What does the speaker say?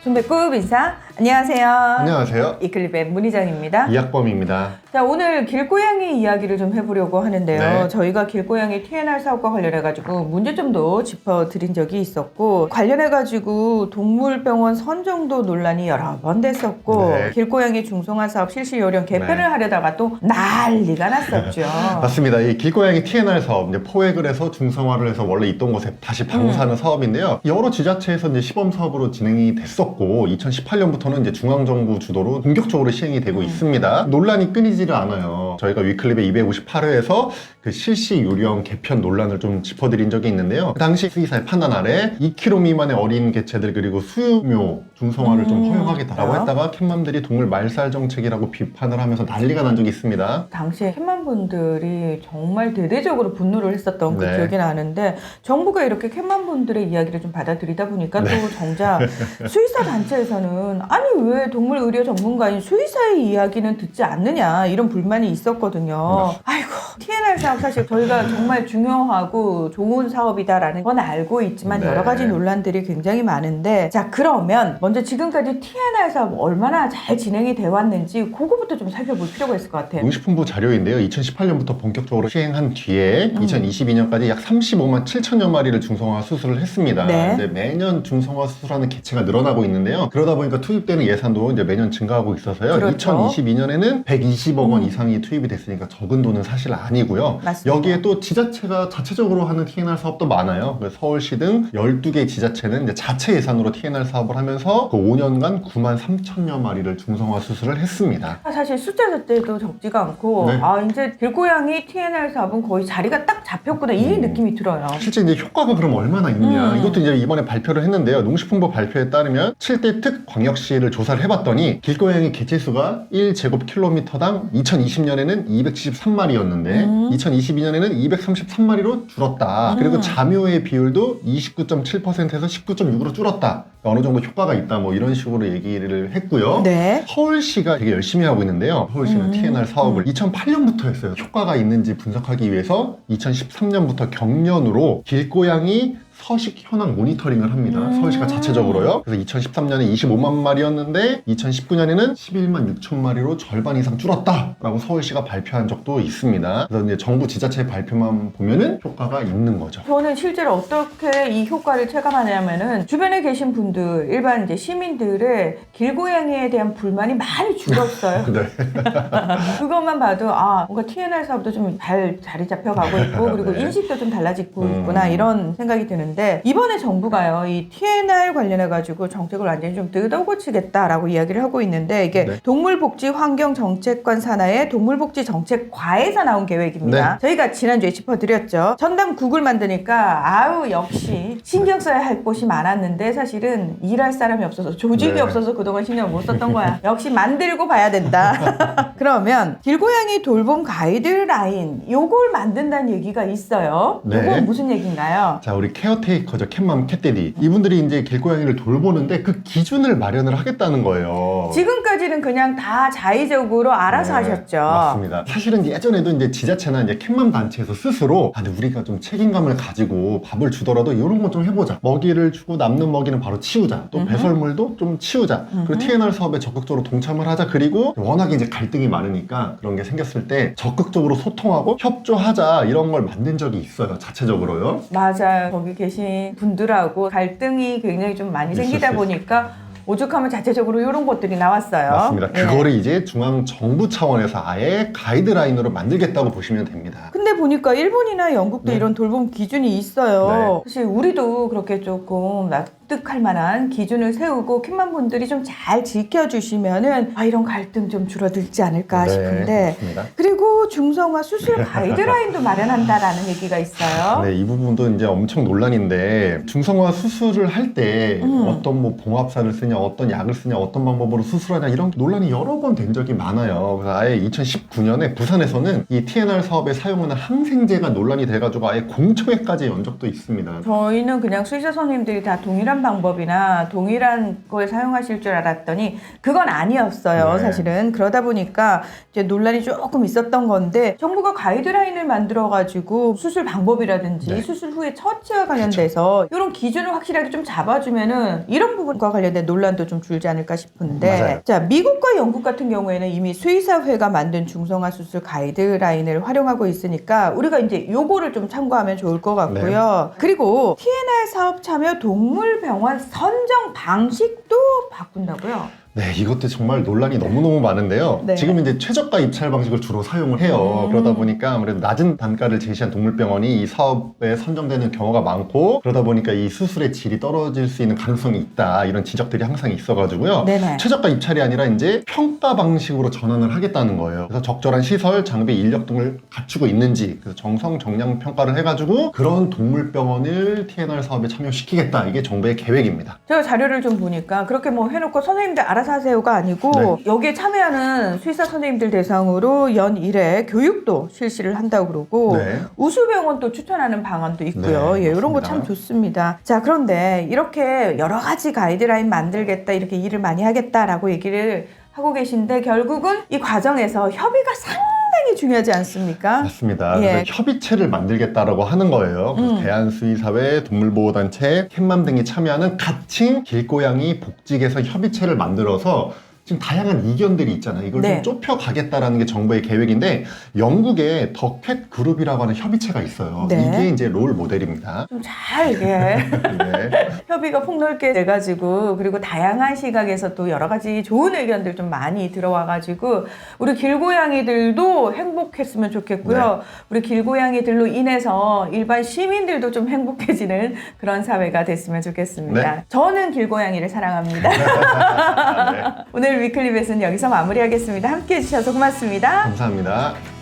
중배급 인사 안녕하세요. 안녕하세요. 이클립의 문희정입니다. 이학범입니다. 자, 오늘 길고양이 이야기를 좀 해보려고 하는데요. 네. 저희가 길고양이 TNR 사업과 관련해가지고 문제점도 짚어드린 적이 있었고, 관련해가지고 동물병원 선정도 논란이 여러 번 됐었고, 네. 길고양이 중성화 사업 실시 요령 개편을 네. 하려다가 또 난리가 났었죠. 맞습니다. 이 길고양이 TNR 사업, 이제 포획을 해서 중성화를 해서 원래 있던 곳에 다시 방사하는 사업인데요. 여러 지자체에서 이제 시범 사업으로 진행이 됐었고, 2018년부터는 이제 중앙정부 주도로 본격적으로 시행이 되고 있습니다. 논란이 끊이지를 않아요. 저희가 위클립의 258회에서 그 실시 요령 개편 논란을 좀 짚어드린 적이 있는데요. 그 당시 수의사의 판단 아래 2kg 미만의 어린 개체들 그리고 수유묘 중성화를 좀 허용하겠다라고 했다가 캣맘들이 동물 말살 정책이라고 비판을 하면서 난리가 난 적이 있습니다. 당시에 캣맘분들이 정말 대대적으로 분노를 했었던 그 네. 기억이 나는데, 정부가 이렇게 캣맘분들의 이야기를 좀 받아들이다 보니까 또 정작 수의사 단체에서는 아니 왜 동물 의료 전문가인 수의사의 이야기는 듣지 않느냐 이런 불만이 있었거든요. 아이고, TNR 사업 사실 저희가 정말 중요하고 좋은 사업이다라는 건 알고 있지만 네. 여러 가지 논란들이 굉장히 많은데, 자 그러면 먼저 지금까지 TNR 사업 얼마나 잘 진행이 돼 왔는지 그거부터 좀 살펴볼 필요가 있을 것 같아요. 농식품부 자료인데요. 2018년부터 본격적으로 시행한 뒤에 2022년까지 약 35만 7천여 마리를 중성화 수술을 했습니다. 네. 이제 매년 중성화 수술하는 개체가 늘어나고 있는데요. 그러다 보니까 투입되는 예산도 이제 매년 증가하고 있어서요. 그렇죠. 2022년에는 120억 원 이상이 투입이 됐으니까 적은 돈은 사실 아니고요. 맞습니다. 여기에 또 지자체가 자체적으로 하는 TNR 사업도 많아요. 그래서 서울시 등 12개 지자체는 이제 자체 예산으로 TNR 사업을 하면서 그 5년간 9만 3천여 마리를 중성화 수술을 했습니다. 사실 숫자 자체도 적지가 않고, 네. 아 이제 길고양이 TNR 사업은 거의 자리가 딱 잡혔구나 이 느낌이 들어요. 실제 이제 효과가 그럼 얼마나 있느냐, 이것도 이제 이번에 발표를 했는데요. 농식품부 발표에 따르면 7대 특 광역시를 조사를 해봤더니 길고양이 개체수가 1제곱킬로미터당 2020년에는 273마리였는데 2022년에는 233마리로 줄었다. 그리고 잠요의 비율도 29.7%에서 19.6으로 줄었다. 어느 정도 효과가 있다, 뭐 이런 식으로 얘기를 했고요. 네. 서울시가 되게 열심히 하고 있는데요. 서울시는 TNR 사업을 2008년부터 했어요. 효과가 있는지 분석하기 위해서 2013년부터 경년으로 길고양이 서식 현황 모니터링을 합니다. 서울시가 자체적으로요. 그래서 2013년에 25만 마리였는데 2019년에는 11만 6천 마리로 절반 이상 줄었다라고 서울시가 발표한 적도 있습니다. 그래서 이제 정부 지자체 발표만 보면은 효과가 있는 거죠. 저는 실제로 어떻게 이 효과를 체감하냐면은, 주변에 계신 분들, 일반 이제 시민들의 길고양이에 대한 불만이 많이 줄었어요. 네. 그것만 봐도 아 뭔가 TNR 사업도 좀 잘 자리 잡혀가고 있고, 그리고 네. 인식도 좀 달라지고 있구나 이런 생각이 드는데, 이번에 정부가요 이 TNR 관련해 가지고 정책을 완전히 좀 뜯어고치겠다라고 이야기를 하고 있는데, 이게 네. 동물복지환경정책관 산하의 동물복지정책과에서 나온 계획입니다. 저희가 지난주에 짚어드렸죠. 전담 국을 만드니까 아우 역시 신경 써야 할 곳이 많았는데 사실은 일할 사람이 없어서, 조직이 네. 없어서 그동안 신경 못 썼던 거야. 역시 만들고 봐야 된다. 그러면 길고양이 돌봄 가이드라인 요걸 만든다는 얘기가 있어요. 네. 요건 무슨 얘기인가요? 자, 우리 케어테이커죠. 캣맘, 캣데디. 이분들이 이제 길고양이를 돌보는데 그 기준을 마련을 하겠다는 거예요. 지금까지는 그냥 다 자의적으로 알아서 네, 하셨죠. 맞습니다. 사실은 예전에도 이제 지자체나 이제 캣맘 단체에서 스스로 근데 우리가 좀 책임감을 가지고 밥을 주더라도 이런 거 좀 해보자. 먹이를 주고 남는 먹이는 바로 치우자. 또 배설물도 좀 치우자. 그리고 TNR 사업에 적극적으로 동참을 하자. 그리고 워낙에 이제 갈등이 많으니까 그런 게 생겼을 때 적극적으로 소통하고 협조하자, 이런 걸 만든 적이 있어요. 자체적으로요. 맞아요. 거기 계신 분들하고 갈등이 굉장히 좀 많이 생기다 있었어요. 보니까 오죽하면 자체적으로 이런 것들이 나왔어요. 맞습니다. 예. 그거를 이제 중앙 정부 차원에서 아예 가이드라인으로 만들겠다고 보시면 됩니다. 근데 보니까 일본이나 영국도 네. 이런 돌봄 기준이 있어요. 네. 사실 우리도 그렇게 조금 납득할 만한 기준을 세우고 캣맘 분들이 좀 잘 지켜주시면은 아 이런 갈등 좀 줄어들지 않을까 싶은데, 맞습니다. 그리고 중성화 수술 가이드라인도 마련한다라는 얘기가 있어요. 네, 이 부분도 이제 엄청 논란인데, 중성화 수술을 할 때 어떤 뭐 봉합사를 쓰냐, 어떤 약을 쓰냐, 어떤 방법으로 수술하냐, 이런 논란이 여러 번 된 적이 많아요. 그래서 아예 2019년에 부산에서는 이 TNR 사업에 사용하는 항생제가 논란이 돼가지고 아예 공청회까지 연 적도 있습니다. 저희는 그냥 수의사 선생님들이 다 동일한 방법이나 동일한 걸 사용하실 줄 알았더니 그건 아니었어요. 네. 사실은 그러다 보니까 이제 논란이 조금 있었던 건데 정부가 가이드라인을 만들어가지고 수술 방법이라든지 네. 수술 후에 처치와 관련돼서 이런 기준을 확실하게 좀 잡아주면은 이런 부분과 관련된 논란도 좀 줄지 않을까 싶은데 맞아요. 자, 미국과 영국 같은 경우에는 이미 수의사회가 만든 중성화 수술 가이드라인을 활용하고 있으니까 우리가 이제 요거를 좀 참고하면 좋을 것 같고요. 그리고 TNR 사업 참여 동물병원 선정 방식도 바꾼다고요? 네, 이것도 정말 논란이 너무너무 많은데요. 네. 지금 이제 최저가 입찰 방식을 주로 사용을 해요. 그러다 보니까 아무래도 낮은 단가를 제시한 동물병원이 이 사업에 선정되는 경우가 많고, 그러다 보니까 이 수술의 질이 떨어질 수 있는 가능성이 있다, 이런 지적들이 항상 있어가지고요. 네네. 최저가 입찰이 아니라 이제 평가 방식으로 전환을 하겠다는 거예요. 그래서 적절한 시설, 장비, 인력 등을 갖추고 있는지, 그래서 정성, 정량 평가를 해가지고 그런 동물병원을 TNR 사업에 참여시키겠다. 이게 정부의 계획입니다. 제가 자료를 좀 보니까 그렇게 뭐 해놓고 선생님들 알아서 하세요가 아니고 네. 여기에 참여하는 수의사 선생님들 대상으로 연 1회 교육도 실시를 한다고 그러고 네. 우수병원도 추천하는 방안도 있고요. 네, 예, 이런 거 맞습니다. 참 좋습니다. 자, 그런데 이렇게 여러 가지 가이드라인 만들겠다, 이렇게 일을 많이 하겠다라고 얘기를 하고 계신데 결국은 이 과정에서 협의가 상당히 중요하지 않습니까? 맞습니다. 예. 그래서 협의체를 만들겠다라고 하는 거예요. 그래서 대한수의사회, 동물보호단체, 캣맘 등이 참여하는 가칭 길고양이 복지개선 협의체를 만들어서 지금 다양한 이견들이 있잖아요. 이걸 네. 좀 좁혀가겠다라는 게 정부의 계획인데, 영국에 더 캣 그룹이라고 하는 협의체가 있어요. 네. 이게 이제 롤 모델입니다. 좀 잘 이게 네. 협의가 폭넓게 돼가지고 그리고 다양한 시각에서 또 여러 가지 좋은 의견들 좀 많이 들어와가지고 우리 길고양이들도 행복했으면 좋겠고요. 우리 길고양이들로 인해서 일반 시민들도 좀 행복해지는 그런 사회가 됐으면 좋겠습니다. 네. 저는 길고양이를 사랑합니다. 네. 오늘 위클리벳은 여기서 마무리하겠습니다. 함께해 주셔서 고맙습니다. 감사합니다.